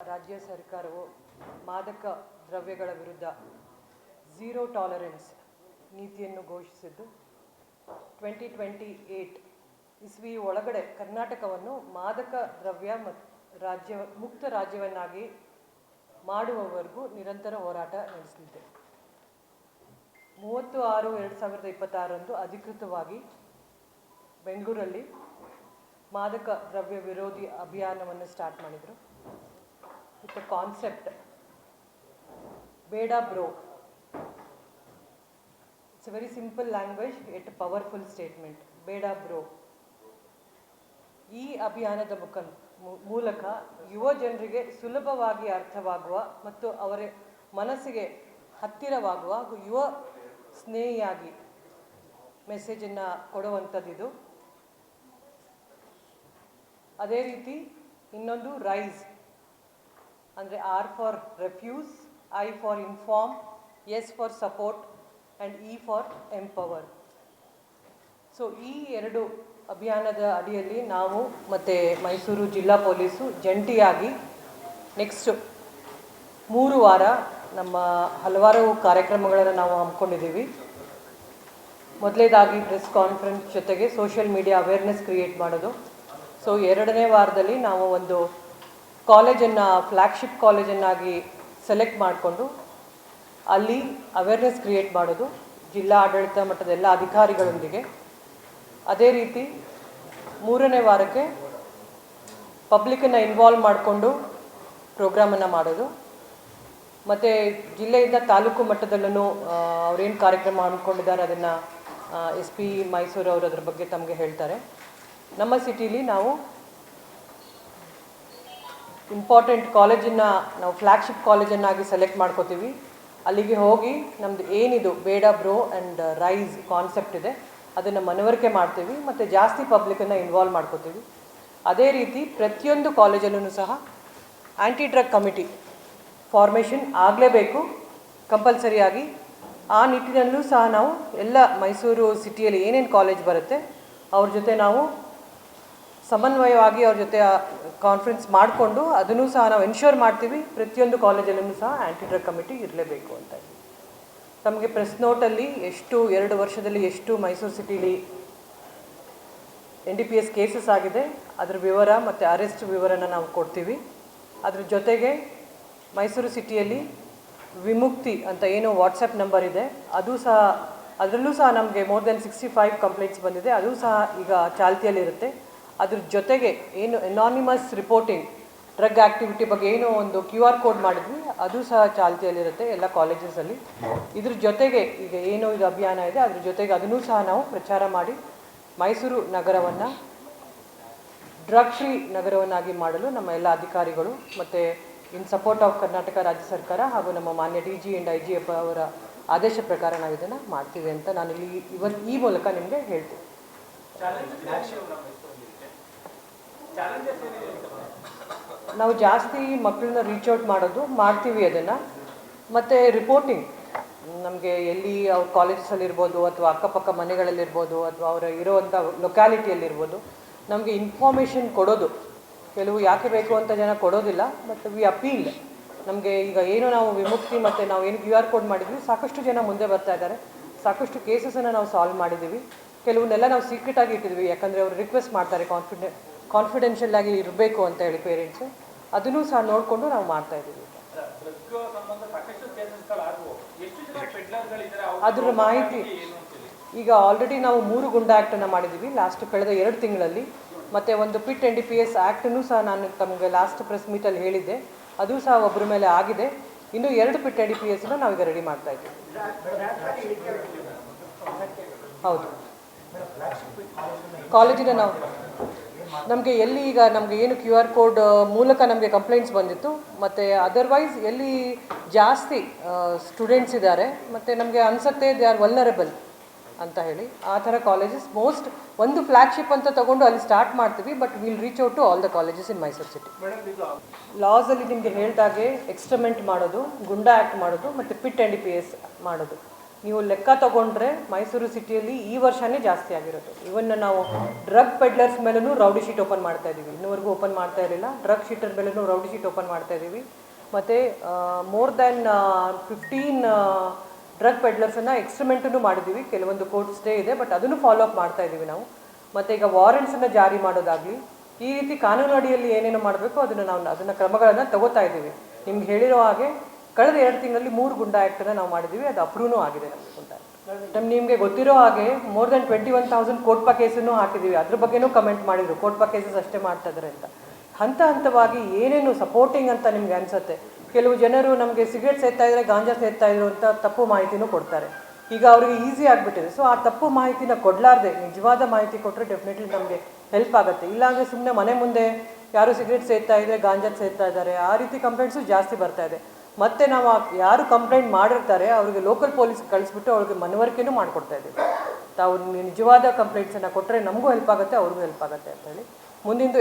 ರಾಜ್ಯ ಸರ್ಕಾರವು ಮಾದಕ ದ್ರವ್ಯಗಳ ವಿರುದ್ಧ ಝೀರೋ ಟಾಲರೆನ್ಸ್ ನೀತಿಯನ್ನು ಘೋಷಿಸಿದ್ದು 2028 ಇಸ್ವಿ ಒಳಗಡೆ ಕರ್ನಾಟಕವನ್ನು ಮಾದಕ ದ್ರವ್ಯ ಮುಕ್ತ ರಾಜ್ಯವನ್ನಾಗಿ ಮಾಡುವವರೆಗೂ ನಿರಂತರ ಹೋರಾಟ ನಡೆಸಲಿದೆ. 30/6/2026 ಅಧಿಕೃತವಾಗಿ ಬೆಂಗಳೂರಲ್ಲಿ ಮಾದಕ ದ್ರವ್ಯ ವಿರೋಧಿ ಅಭಿಯಾನವನ್ನು ಸ್ಟಾರ್ಟ್ ಮಾಡಿದರು. with the concept Beda Bro. It's a very simple language yet a powerful statement. Beda Bro. ಈ ಅಭಿಯಾನದ ಮೂಲಕ ಯುವ ಜನರಿಗೆ ಸುಲಭವಾಗಿ ಅರ್ಥವಾಗುವ ಮತ್ತು ಅವರ ಮನಸ್ಸಿಗೆ ಹತ್ತಿರವಾಗುವ ಯುವ ಸ್ನೇಹಿಯಾಗಿ ಮೆಸೇಜನ್ನು ಕೊಡುವಂಥದ್ದಿದು. ಅದೇ ರೀತಿ ಇನ್ನೊಂದು ರೈಸ್ ಅಂದರೆ R for refuse, I for inform, S for support and E for empower. So ಈ ಎರಡು ಅಭಿಯಾನದ ಅಡಿಯಲ್ಲಿ ನಾವು ಮತ್ತು ಮೈಸೂರು ಜಿಲ್ಲಾ ಪೊಲೀಸು ಜಂಟಿಯಾಗಿ ನೆಕ್ಸ್ಟ್ 3 ವಾರ ನಮ್ಮ ಹಲವಾರು ಕಾರ್ಯಕ್ರಮಗಳನ್ನು ನಾವು ಹಮ್ಮಿಕೊಂಡಿದ್ದೀವಿ. ಮೊದಲೇದಾಗಿ ಪ್ರೆಸ್ ಕಾನ್ಫರೆನ್ಸ್ ಜೊತೆಗೆ ಸೋಷಿಯಲ್ ಮೀಡಿಯಾ ಅವೇರ್ನೆಸ್ ಕ್ರಿಯೇಟ್ ಮಾಡೋದು. ಸೊ 2ನೇ ವಾರದಲ್ಲಿ ನಾವು ಒಂದು ಕಾಲೇಜನ್ನು ಫ್ಲ್ಯಾಗ್ಶಿಪ್ ಕಾಲೇಜನ್ನಾಗಿ ಸೆಲೆಕ್ಟ್ ಮಾಡಿಕೊಂಡು ಅಲ್ಲಿ ಅವೇರ್ನೆಸ್ ಕ್ರಿಯೇಟ್ ಮಾಡೋದು ಜಿಲ್ಲಾ ಆಡಳಿತ ಮಟ್ಟದ ಎಲ್ಲ ಅಧಿಕಾರಿಗಳೊಂದಿಗೆ. ಅದೇ ರೀತಿ 3ನೇ ವಾರಕ್ಕೆ ಪಬ್ಲಿಕ್ಕನ್ನು ಇನ್ವಾಲ್ವ್ ಮಾಡಿಕೊಂಡು ಪ್ರೋಗ್ರಾಮನ್ನು ಮಾಡೋದು. ಮತ್ತು ಜಿಲ್ಲೆಯಿಂದ ತಾಲೂಕು ಮಟ್ಟದಲ್ಲೂ ಅವ್ರೇನು ಕಾರ್ಯಕ್ರಮ ಅಂದ್ಕೊಂಡಿದ್ದಾರೆ ಅದನ್ನು SP ಮೈಸೂರು ಅವರು ಅದ್ರ ಬಗ್ಗೆ ತಮಗೆ ಹೇಳ್ತಾರೆ. ನಮ್ಮ ಸಿಟಿಲಿ ನಾವು ಇಂಪಾರ್ಟೆಂಟ್ ಕಾಲೇಜನ್ನು ನಾವು ಫ್ಲ್ಯಾಗ್ಶಿಪ್ ಕಾಲೇಜನ್ನಾಗಿ ಸೆಲೆಕ್ಟ್ ಮಾಡ್ಕೋತೀವಿ. ಅಲ್ಲಿಗೆ ಹೋಗಿ ನಮ್ಮದು ಏನಿದು ಬೇಡ ಬ್ರೋ ಆ್ಯಂಡ್ ರೈಸ್ ಕಾನ್ಸೆಪ್ಟ್ ಇದೆ ಅದನ್ನು ಮನವರಿಕೆ ಮಾಡ್ತೀವಿ ಮತ್ತು ಜಾಸ್ತಿ ಪಬ್ಲಿಕ್ಕನ್ನು ಇನ್ವಾಲ್ವ್ ಮಾಡ್ಕೋತೀವಿ. ಅದೇ ರೀತಿ ಪ್ರತಿಯೊಂದು ಕಾಲೇಜಲ್ಲೂ ಸಹ ಆ್ಯಂಟಿ ಡ್ರಗ್ ಕಮಿಟಿ ಫಾರ್ಮೇಷನ್ ಆಗಲೇಬೇಕು ಕಂಪಲ್ಸರಿಯಾಗಿ. ಆ ನಿಟ್ಟಿನಲ್ಲೂ ಸಹ ನಾವು ಎಲ್ಲ ಮೈಸೂರು ಸಿಟಿಯಲ್ಲಿ ಏನೇನು ಕಾಲೇಜ್ ಬರುತ್ತೆ ಅವ್ರ ಜೊತೆ ನಾವು ಸಮನ್ವಯವಾಗಿ ಅವ್ರ ಜೊತೆ ಕಾನ್ಫರೆನ್ಸ್ ಮಾಡಿಕೊಂಡು ಅದನ್ನು ಸಹ ನಾವು ಎನ್ಶೋರ್ ಮಾಡ್ತೀವಿ ಪ್ರತಿಯೊಂದು ಕಾಲೇಜಲ್ಲೂ ಸಹ ಆ್ಯಂಟಿ ಡ್ರಗ್ ಕಮಿಟಿ ಇರಲೇಬೇಕು ಅಂತ. ತಮಗೆ ಪ್ರೆಸ್ ನೋಟಲ್ಲಿ 2 ವರ್ಷದಲ್ಲಿ ಎಷ್ಟು ಮೈಸೂರು ಸಿಟಿಲಿ NDPS ಕೇಸಸ್ ಆಗಿದೆ ಅದರ ವಿವರ ಮತ್ತು ಅರೆಸ್ಟ್ ವಿವರನ ನಾವು ಕೊಡ್ತೀವಿ. ಅದ್ರ ಜೊತೆಗೆ ಮೈಸೂರು ಸಿಟಿಯಲ್ಲಿ ವಿಮುಕ್ತಿ ಅಂತ ಏನು ವಾಟ್ಸಪ್ ನಂಬರ್ ಇದೆ ಅದರಲ್ಲೂ ಸಹ ನಮಗೆ ಮೋರ್ ದೆನ್ 65 ಕಂಪ್ಲೇಂಟ್ಸ್ ಬಂದಿದೆ. ಅದು ಸಹ ಈಗ ಚಾಲ್ತಿಯಲ್ಲಿರುತ್ತೆ. ಅದ್ರ ಜೊತೆಗೆ ಏನು ಅನಾನಿಮಸ್ ರಿಪೋರ್ಟಿಂಗ್ ಡ್ರಗ್ ಆ್ಯಕ್ಟಿವಿಟಿ ಬಗ್ಗೆ ಏನೋ ಒಂದು QR ಕೋಡ್ ಮಾಡಿದ್ವಿ ಅದು ಸಹ ಚಾಲ್ತಿಯಲ್ಲಿರುತ್ತೆ ಎಲ್ಲ ಕಾಲೇಜಸಲ್ಲಿ. ಇದ್ರ ಜೊತೆಗೆ ಈಗ ಏನು ಇದು ಅಭಿಯಾನ ಇದೆ ಅದ್ರ ಜೊತೆಗೆ ಅದನ್ನು ಸಹ ನಾವು ಪ್ರಚಾರ ಮಾಡಿ ಮೈಸೂರು ನಗರವನ್ನು ಡ್ರಗ್ ಫ್ರೀ ನಗರವನ್ನಾಗಿ ಮಾಡಲು ನಮ್ಮ ಎಲ್ಲ ಅಧಿಕಾರಿಗಳು ಮತ್ತು ಇನ್ ಸಪೋರ್ಟ್ ಆಫ್ ಕರ್ನಾಟಕ ರಾಜ್ಯ ಸರ್ಕಾರ ಹಾಗೂ ನಮ್ಮ ಮಾನ್ಯ DG ಆ್ಯಂಡ್ IGF ಅವರ ಆದೇಶ ಪ್ರಕಾರ ನಾವು ಇದನ್ನು ಮಾಡ್ತೀವಿ ಅಂತ ನಾನು ಈ ಮೂಲಕ ನಿಮಗೆ ಹೇಳ್ತೀನಿ. ನಾವು ಜಾಸ್ತಿ ಮಕ್ಕಳನ್ನ ರೀಚೌಟ್ ಮಾಡೋದು ಮಾಡ್ತೀವಿ ಅದನ್ನು. ಮತ್ತು ರಿಪೋರ್ಟಿಂಗ್ ನಮಗೆ ಎಲ್ಲಿ ಅವ್ರ ಕಾಲೇಜಸಲ್ಲಿರ್ಬೋದು ಅಥವಾ ಅಕ್ಕಪಕ್ಕ ಮನೆಗಳಲ್ಲಿರ್ಬೋದು ಅಥವಾ ಅವರ ಇರೋವಂಥ ಲೊಕ್ಯಾಲಿಟಿಯಲ್ಲಿರ್ಬೋದು ನಮಗೆ ಇನ್ಫಾರ್ಮೇಷನ್ ಕೊಡೋದು ಕೆಲವು ಯಾಕೆ ಬೇಕು ಅಂತ ಜನ ಕೊಡೋದಿಲ್ಲ. ಬಟ್ ವಿ ಅಪೀಲ್ ನಮಗೆ ಈಗ ಏನು ನಾವು ವಿಮುಕ್ತಿ ಮತ್ತು ನಾವು ಏನು QR ಕೋಡ್ ಮಾಡಿದ್ವಿ ಸಾಕಷ್ಟು ಜನ ಮುಂದೆ ಬರ್ತಾ ಇದ್ದಾರೆ. ಸಾಕಷ್ಟು ಕೇಸಸನ್ನು ನಾವು ಸಾಲ್ವ್ ಮಾಡಿದ್ದೀವಿ. ಕೆಲವನ್ನೆಲ್ಲ ನಾವು ಸೀಕ್ರೆಟಾಗಿ ಇಟ್ಟಿದ್ವಿ ಯಾಕಂದರೆ ಅವರು ರಿಕ್ವೆಸ್ಟ್ ಮಾಡ್ತಾರೆ ಕಾನ್ಫಿಡೆನ್ಷಿಯಲ್ ಆಗಿ ಇರಬೇಕು ಅಂತ ಹೇಳಿ ಪೇರೆಂಟ್ಸು. ಅದನ್ನು ಸಹ ನೋಡಿಕೊಂಡು ನಾವು ಮಾಡ್ತಾಯಿದ್ದೀವಿ. ಅದರ ಮಾಹಿತಿ ಈಗ ಆಲ್ರೆಡಿ ನಾವು 3 ಗುಂಡಾ ಆ್ಯಕ್ಟನ್ನು ಮಾಡಿದ್ದೀವಿ ಕಳೆದ 2 ತಿಂಗಳಲ್ಲಿ. ಮತ್ತು ಒಂದು PIT NDPS ಆ್ಯಕ್ಟನ್ನು ಸಹ ನಾನು ತಮಗೆ ಲಾಸ್ಟ್ ಪ್ರೆಸ್ ಮೀಟಲ್ಲಿ ಹೇಳಿದ್ದೆ ಅದು ಸಹ ಒಬ್ಬರ ಮೇಲೆ ಆಗಿದೆ. ಇನ್ನೂ 2 PIT NDPSನ ನಾವೀಗ ರೆಡಿ ಮಾಡ್ತಾಯಿದ್ದೀವಿ. ಹೌದು ಕಾಲೇಜಿನ ನಾವು ನಮಗೆ ಎಲ್ಲಿ ಈಗ ನಮಗೆ ಏನು QR ಕೋಡ್ ಮೂಲಕ ನಮಗೆ ಕಂಪ್ಲೇಂಟ್ಸ್ ಬಂದಿತ್ತು ಮತ್ತು ಅದರ್ವೈಸ್ ಎಲ್ಲಿ ಜಾಸ್ತಿ ಸ್ಟೂಡೆಂಟ್ಸ್ ಇದ್ದಾರೆ ಮತ್ತು ನಮಗೆ ಅನಿಸುತ್ತೆ ದೇ ಆರ್ ವಲ್ನರಬಲ್ ಅಂತ ಹೇಳಿ ಆ ಥರ ಕಾಲೇಜಸ್ ಒಂದು ಫ್ಲ್ಯಾಗ್ಶಿಪ್ ಅಂತ ತೊಗೊಂಡು ಅಲ್ಲಿ ಸ್ಟಾರ್ಟ್ ಮಾಡ್ತೀವಿ. But will reach out to all the colleges in Mysuru city. ಲಾಸಲ್ಲಿ ನಿಮಗೆ ಹೇಳಿದಾಗೆ ಎಕ್ಸ್ಟರ್ಮೆಂಟ್ ಮಾಡೋದು, ಗುಂಡಾ ಆ್ಯಕ್ಟ್ ಮಾಡೋದು ಮತ್ತು PIT NDPS ಮಾಡೋದು ನೀವು ಲೆಕ್ಕ ತಗೊಂಡ್ರೆ ಮೈಸೂರು ಸಿಟಿಯಲ್ಲಿ ಈ ವರ್ಷನೇ ಜಾಸ್ತಿ ಆಗಿರೋದು. ಇವನ್ನ ನಾವು ಡ್ರಗ್ ಪೆಡ್ಲರ್ಸ್ ಮೇಲೂ ರೌಡಿ ಶೀಟ್ ಓಪನ್ ಮಾಡ್ತಾ ಇದ್ದೀವಿ, ಇನ್ನೂವರೆಗೂ ಓಪನ್ ಮಾಡ್ತಾ ಇರಲಿಲ್ಲ. ಡ್ರಗ್ ಶೀಟರ್ ಮೇಲೂ ರೌಡಿ ಶೀಟ್ ಓಪನ್ ಮಾಡ್ತಾ ಇದ್ದೀವಿ. ಮತ್ತು ಮೋರ್ ದ್ಯಾನ್ 15 ಡ್ರಗ್ ಪೆಡ್ಲರ್ಸನ್ನು ಎಕ್ಸ್ಟ್ರಿಮೆಂಟನ್ನು ಮಾಡಿದ್ದೀವಿ. ಕೆಲವೊಂದು ಕೋರ್ಟ್ ಸ್ಟೇ ಇದೆ, ಬಟ್ ಅದನ್ನು ಫಾಲೋ ಅಪ್ ಮಾಡ್ತಾ ಇದ್ದೀವಿ ನಾವು. ಮತ್ತು ಈಗ ವಾರೆಂಟ್ಸನ್ನು ಜಾರಿ ಮಾಡೋದಾಗಲಿ, ಈ ರೀತಿ ಕಾನೂನು ಅಡಿಯಲ್ಲಿ ಏನೇನು ಮಾಡಬೇಕು ಅದನ್ನು ಕ್ರಮಗಳನ್ನು ತಗೋತಾ ಇದ್ದೀವಿ. ನಿಮ್ಗೆ ಹೇಳಿರೋ ಹಾಗೆ ಕಳೆದ 2 ತಿಂಗಳಲ್ಲಿ 3 ಗುಂಡಾ ಆ್ಯಕ್ಟನ್ನು ನಾವು ಮಾಡಿದ್ದೀವಿ. ಅದು ಅಪ್ರೂವ್ನೂ ಆಗಿದೆ ನಮಗೆ ಗುಂಡಾ ಆ್ಯಕ್ಟ್. ನಿಮಗೆ ಗೊತ್ತಿರೋ ಹಾಗೆ ಮೋರ್ ದೆನ್ 21,000 ಕೋರ್ಟ್ಪಾ ಕೇಸನ್ನು ಹಾಕಿದ್ದೀವಿ. ಅದ್ರ ಬಗ್ಗೆನೂ ಕಮೆಂಟ್ ಮಾಡಿದರು, ಕೋರ್ಟ್ಪಾ ಕೇಸಸ್ ಅಷ್ಟೇ ಮಾಡ್ತಾ ಇದ್ದಾರೆ ಅಂತ. ಹಂತವಾಗಿ ಏನೇನು ಸಪೋರ್ಟಿಂಗ್ ಅಂತ ನಿಮ್ಗೆ ಅನಿಸುತ್ತೆ. ಕೆಲವು ಜನರು ನಮಗೆ ಸಿಗರೇಟ್ ಸೇರ್ತಾ ಇದ್ದಾರೆ, ಗಾಂಜಾ ಸೇರ್ತಾ ಇದ್ರು ಅಂತ ತಪ್ಪು ಮಾಹಿತಿನೂ ಕೊಡ್ತಾರೆ. ಈಗ ಅವರಿಗೆ ಈಸಿ ಆಗಿಬಿಟ್ಟಿದೆ. ಸೊ ಆ ತಪ್ಪು ಮಾಹಿತಿನ ಕೊಡಲಾರ್ದೆ ನಿಜವಾದ ಮಾಹಿತಿ ಕೊಟ್ಟರೆ ಡೆಫಿನೆಟ್ಲಿ ನಮಗೆ ಹೆಲ್ಪ್ ಆಗುತ್ತೆ. ಇಲ್ಲಾಂದರೆ ಸುಮ್ಮನೆ ಮನೆ ಮುಂದೆ ಯಾರು ಸಿಗರೇಟ್ ಸೇರ್ತಾ ಇದ್ದಾರೆ, ಗಾಂಜಾ ಸೇರ್ತಾ ಇದ್ದಾರೆ, ಆ ರೀತಿ ಕಂಪ್ಲೇಂಟ್ಸು ಜಾಸ್ತಿ ಬರ್ತಾ ಇದೆ. ಮತ್ತು ನಾವು ಯಾರು ಕಂಪ್ಲೇಂಟ್ ಮಾಡಿರ್ತಾರೆ ಅವ್ರಿಗೆ ಲೋಕಲ್ ಪೊಲೀಸ್ ಕಳಿಸ್ಬಿಟ್ಟು ಅವ್ರಿಗೆ ಮನವರಿಕೆನೂ ಮಾಡಿಕೊಡ್ತಾ ಇದ್ದೀವಿ. ತಾವು ನಿಜವಾದ ಕಂಪ್ಲೇಂಟ್ಸನ್ನು ಕೊಟ್ಟರೆ ನಮಗೂ ಹೆಲ್ಪ್ ಆಗುತ್ತೆ, ಅವ್ರಿಗೂ ಹೆಲ್ಪ್ ಆಗುತ್ತೆ ಅಂತೇಳಿ. ಮುಂದಿಂದು